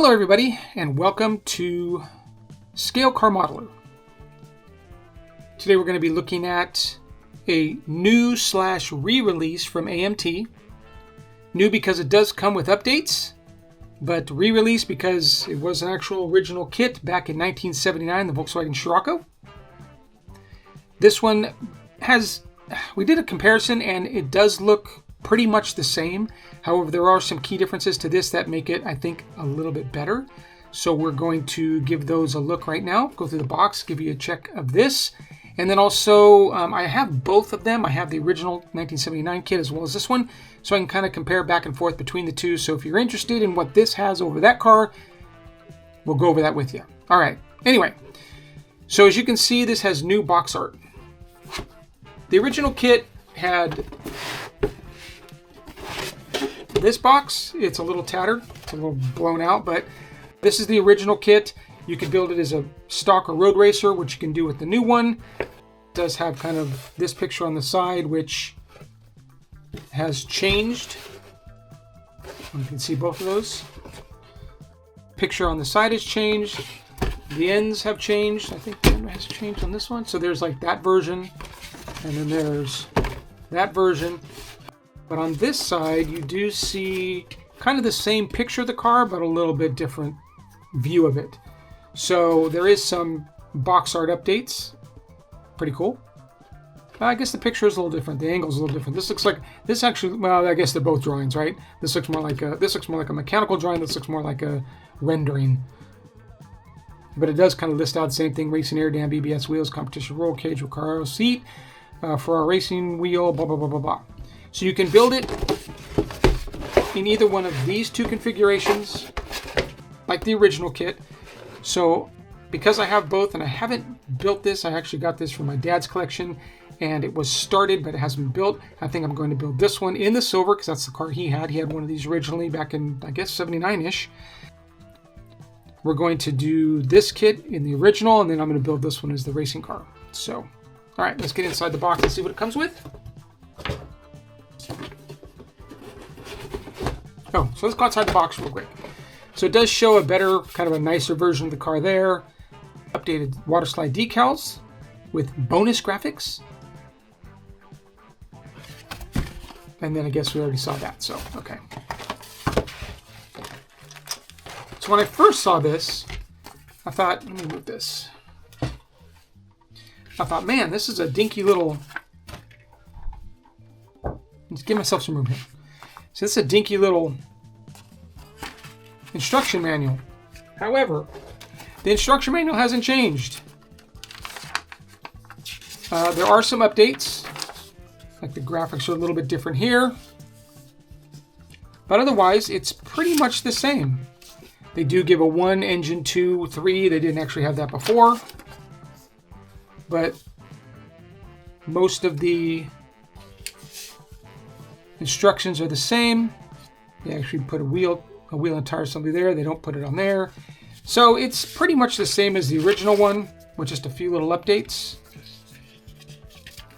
Hello everybody, and welcome to Scale Car Modeler. Today we're going to be looking at a new / re-release from AMT. New because it does come with updates, but re-release because it was an actual original kit back in 1979, the Volkswagen Scirocco. This one we did a comparison and it does look pretty much the same. However, there are some key differences to this that make it, I think, a little bit better. So we're going to give those a look right now. Go through the box, give you a check of this. And then also, I have both of them. I have the original 1979 kit as well as this one. So I can kind of compare back and forth between the two. So if you're interested in what this has over that car, we'll go over that with you. All right. Anyway, so as you can see, this has new box art. The original kit had this box. It's a little tattered, it's a little blown out, but this is the original kit. You can build it as a stock or road racer, which you can do with the new one. It does have kind of this picture on the side, which has changed. You can see both of those. Picture on the side has changed. The ends have changed. I think the end has changed on this one. So there's like that version, and then there's that version. But on this side, you do see kind of the same picture of the car, but a little bit different view of it. So there is some box art updates. Pretty cool. I guess the picture is a little different. The angle is a little different. This looks like this actually. Well, I guess they're both drawings, right? This looks more like a mechanical drawing. This looks more like a rendering. But it does kind of list out the same thing: racing air dam, BBS wheels, competition roll cage, Walkaround seat for our racing wheel. Blah blah blah blah blah. So you can build it in either one of these two configurations, like the original kit. So because I have both and I haven't built this, I actually got this from my dad's collection and it was started, but it hasn't been built. I think I'm going to build this one in the silver because that's the car he had. He had one of these originally back in, I guess, 79-ish. We're going to do this kit in the original, and then I'm going to build this one as the racing car. So, all right, let's get inside the box and see what it comes with. Oh, so let's go outside the box real quick. So it does show a better, kind of a nicer version of the car there. Updated water slide decals with bonus graphics. And then I guess we already saw that, so okay. So when I first saw this, I thought, let me move this. I thought, man, this is a dinky little... Let's give myself some room here. So this is a dinky little instruction manual. However, the instruction manual hasn't changed. There are some updates, like the graphics are a little bit different here, but otherwise it's pretty much the same. They do give a 1, engine 2, 3. They didn't actually have that before, but most of the instructions are the same. They actually put a wheel and tire assembly there. They don't put it on there. So it's pretty much the same as the original one with just a few little updates.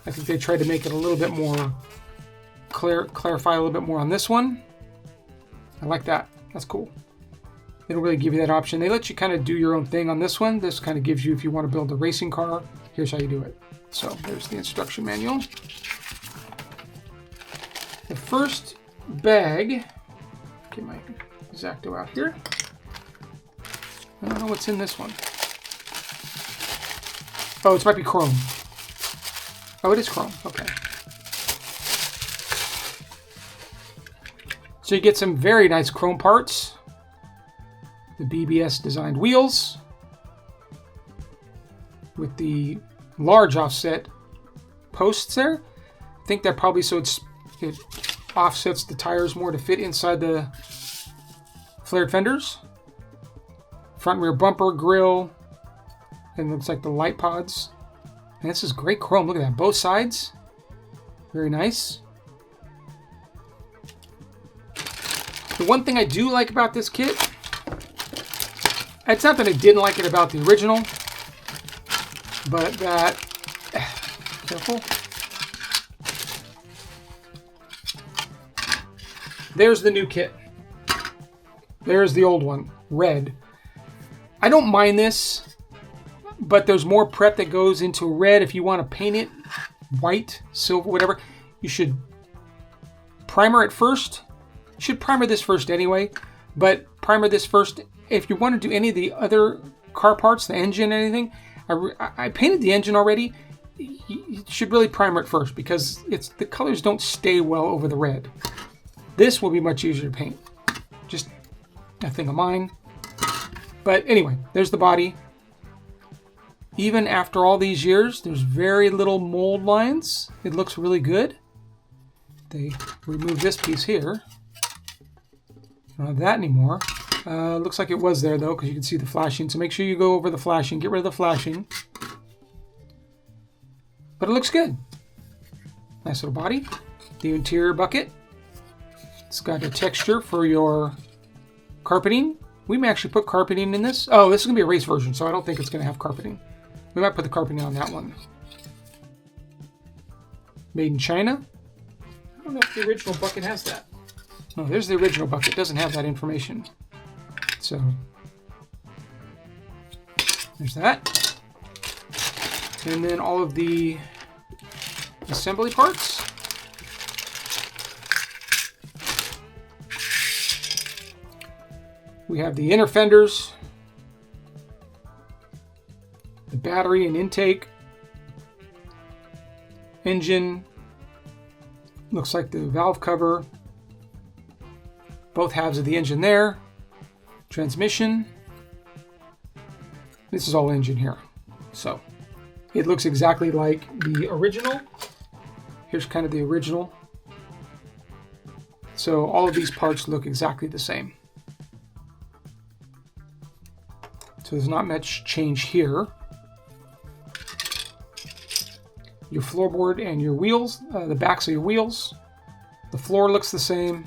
I think they tried to make it a little bit more clarify a little bit more on this one. I like that. That's cool. They don't really give you that option. They let you kind of do your own thing on this one. This kind of gives you, if you want to build a racing car, here's how you do it. So there's the instruction manual. The first bag, get my X-Acto out here. I don't know what's in this one. Oh, it might be chrome. Oh, it is chrome. Okay. So you get some very nice chrome parts. The BBS designed wheels with the large offset posts there. I think that probably so it offsets the tires more to fit inside the flared fenders. Front rear bumper, grille, and looks like the light pods. And this is great chrome. Look at that, both sides. Very nice. The one thing I do like about this kit, it's not that I didn't like it about the original, but that, careful. There's the new kit. There's the old one, red. I don't mind this, but there's more prep that goes into red. If you want to paint it white, silver, whatever, you should primer it first. You should primer this first anyway, but primer this first. If you want to do any of the other car parts, the engine, anything, I painted the engine already. You should really primer it first because the colors don't stay well over the red. This will be much easier to paint. Just a thing of mine. But anyway, there's the body. Even after all these years, there's very little mold lines. It looks really good. They remove this piece here. Don't have that anymore. Looks like it was there though, because you can see the flashing. So make sure you go over the flashing. Get rid of the flashing. But it looks good. Nice little body. The interior bucket. It's got a texture for your carpeting. We may actually put carpeting in this. Oh, this is going to be a race version, so I don't think it's going to have carpeting. We might put the carpeting on that one. Made in China. I don't know if the original bucket has that. No, there's the original bucket. It doesn't have that information. So, there's that. And then all of the assembly parts. We have the inner fenders, the battery and intake, engine, looks like the valve cover, both halves of the engine there, transmission. This is all engine here. So it looks exactly like the original. Here's kind of the original. So all of these parts look exactly the same. So there's not much change here. Your floorboard and your wheels, the backs of your wheels. The floor looks the same.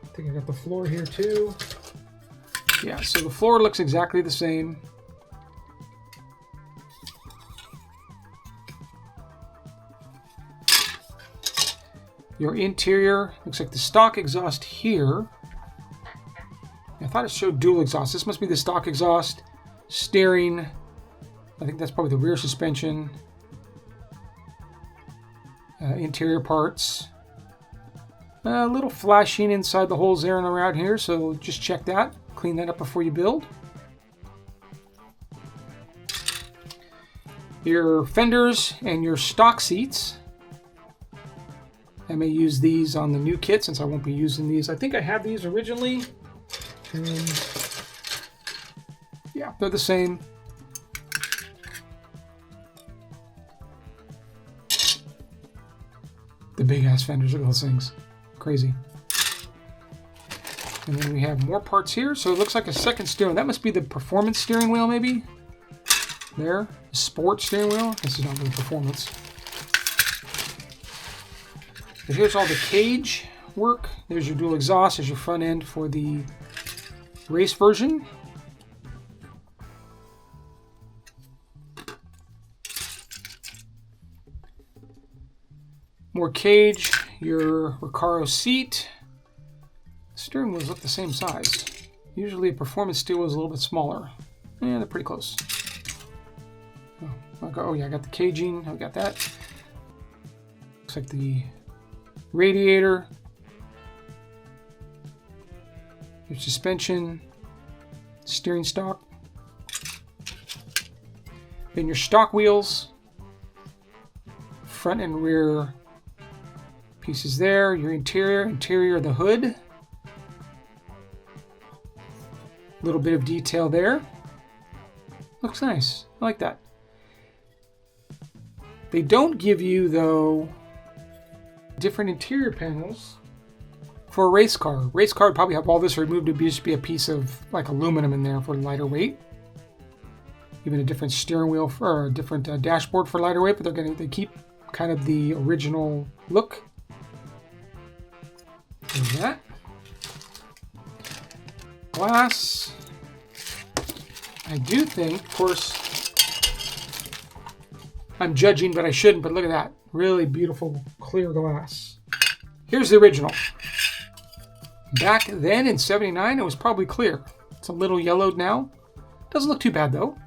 I think I got the floor here too. Yeah, so the floor looks exactly the same. Your interior looks like the stock exhaust here. I thought it showed dual exhaust. This must be the stock exhaust. Steering. I think that's probably the rear suspension. Interior parts. A little flashing inside the holes there and around here, so just check that. Clean that up before you build. Your fenders and your stock seats. I may use these on the new kit since I won't be using these. I think I have these originally. Yeah, they're the same. The big ass fenders, look at those things. Crazy. And then we have more parts here. So it looks like a second steering. That must be the performance steering wheel, maybe? There. Sport steering wheel. This is not really performance. So here's all the cage work. There's your dual exhaust. There's your front end for the race version. More cage, your Recaro seat. Steering wheels look the same size. Usually a performance steering wheel is a little bit smaller. Yeah, they're pretty close. Oh yeah, I got the caging. I got that. Looks like the radiator. Your suspension, steering stock. Then your stock wheels, front and rear pieces there. Your interior of the hood. A little bit of detail there. Looks nice. I like that. They don't give you, though, different interior panels for a race car. Race car would probably have all this removed. It would just be a piece of like aluminum in there for lighter weight. Even a different steering wheel or a different dashboard for lighter weight, but they keep kind of the original look. There's that. Glass. I do think, of course, I'm judging, but I shouldn't, but look at that. Really beautiful clear glass. Here's the original. Back then in 79, it was probably clear. It's a little yellowed now. Doesn't look too bad though.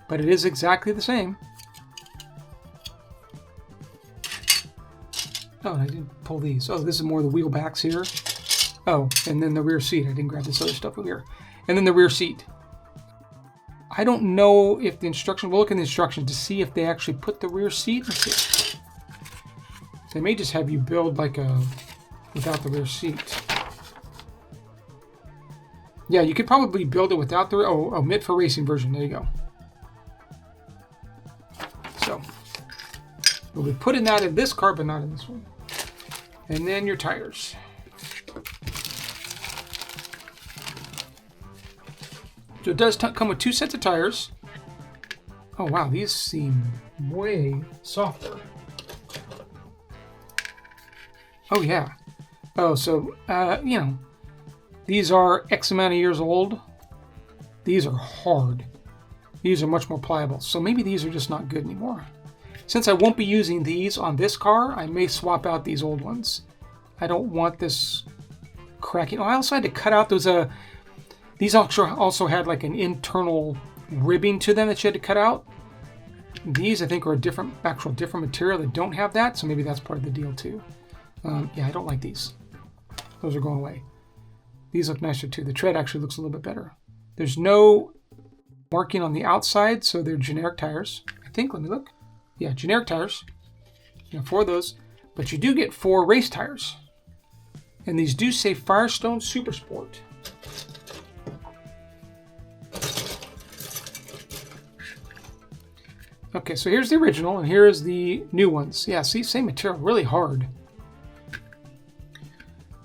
But it is exactly the same. Oh, I didn't pull these. Oh, this is more the wheel backs here. Oh, and then the rear seat. I didn't grab this other stuff over here. And then the rear seat. I don't know if the instruction, we'll look in the instructions to see if they actually put the rear seat. Let's see. They may just have you build like a, without the rear seat. Yeah, you could probably build it without the, omit for racing version. There you go. So, we'll be putting that in this car, but not in this one. And then your tires. So it does come with 2 sets of tires. Oh wow, these seem way softer. Oh yeah. Oh, so, you know, these are X amount of years old. These are hard. These are much more pliable. So maybe these are just not good anymore. Since I won't be using these on this car, I may swap out these old ones. I don't want this cracking. Oh, I also had to cut out those, these also had like an internal ribbing to them that you had to cut out. These I think are a different material that don't have that, so maybe that's part of the deal too. Yeah, I don't like these. Those are going away. These look nicer too. The tread actually looks a little bit better. There's no marking on the outside, so they're generic tires. I think, let me look. Yeah, generic tires. You know, 4 of those. But you do get 4 race tires. And these do say Firestone Super Sport. Okay, so here's the original, and here is the new ones. Yeah, see, same material, really hard.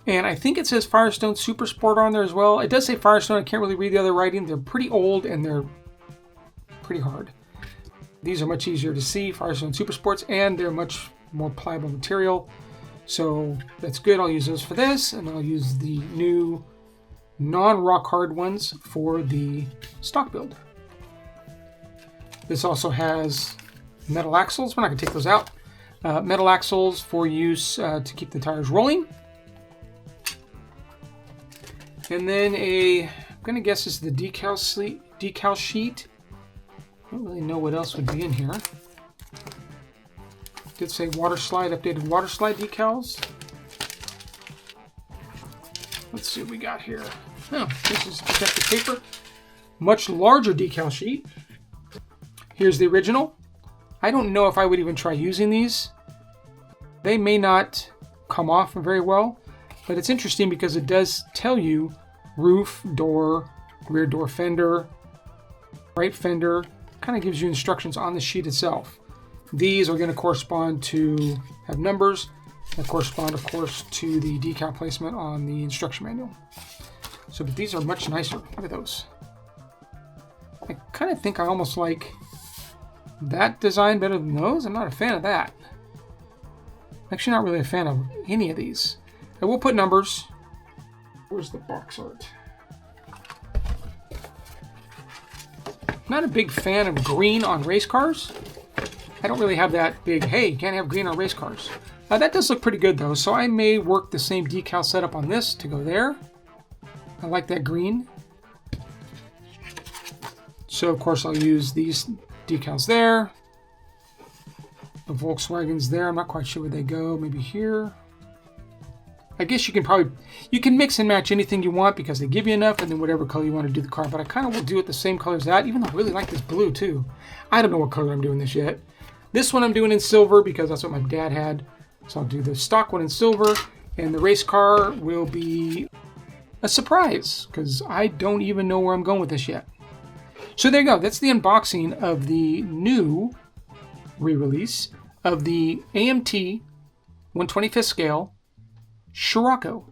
And I think it says Firestone Super Sport on there as well. It does say Firestone. I can't really read the other writing. They're pretty old, and they're pretty hard. These are much easier to see, Firestone Super Sports, and they're much more pliable material. So that's good. I'll use those for this, and I'll use the new non-rock hard ones for the stock build. This also has metal axles. We're not going to take those out. Metal axles for use to keep the tires rolling. And then I'm going to guess this is the decal sheet. I don't really know what else would be in here. Did say water slide, updated water slide decals. Let's see what we got here. Oh, this is protective paper. Much larger decal sheet. Here's the original. I don't know if I would even try using these. They may not come off very well, but it's interesting because it does tell you roof, door, rear door fender, right fender. Kind of gives you instructions on the sheet itself. These are going to correspond to, have numbers that correspond, of course, to the decal placement on the instruction manual. So, but these are much nicer. Look at those. I kind of think I almost like that design better than those. I'm not a fan of that. Actually, not really a fan of any of these. I will put numbers. Where's the box art? Not a big fan of green on race cars. I don't really have that big, hey, you can't have green on race cars. That does look pretty good though, so I may work the same decal setup on this to go there. I like that green. So of course I'll use these decals there. The Volkswagen's there. I'm not quite sure where they go. Maybe here. I guess you can mix and match anything you want because they give you enough, and then whatever color you want to do the car. But I kind of will do it the same color as that, even though I really like this blue too. I don't know what color I'm doing this yet. This one I'm doing in silver because that's what my dad had. So I'll do the stock one in silver, and the race car will be a surprise because I don't even know where I'm going with this yet. So there you go. That's the unboxing of the new re-release of the AMT 125th scale Scirocco.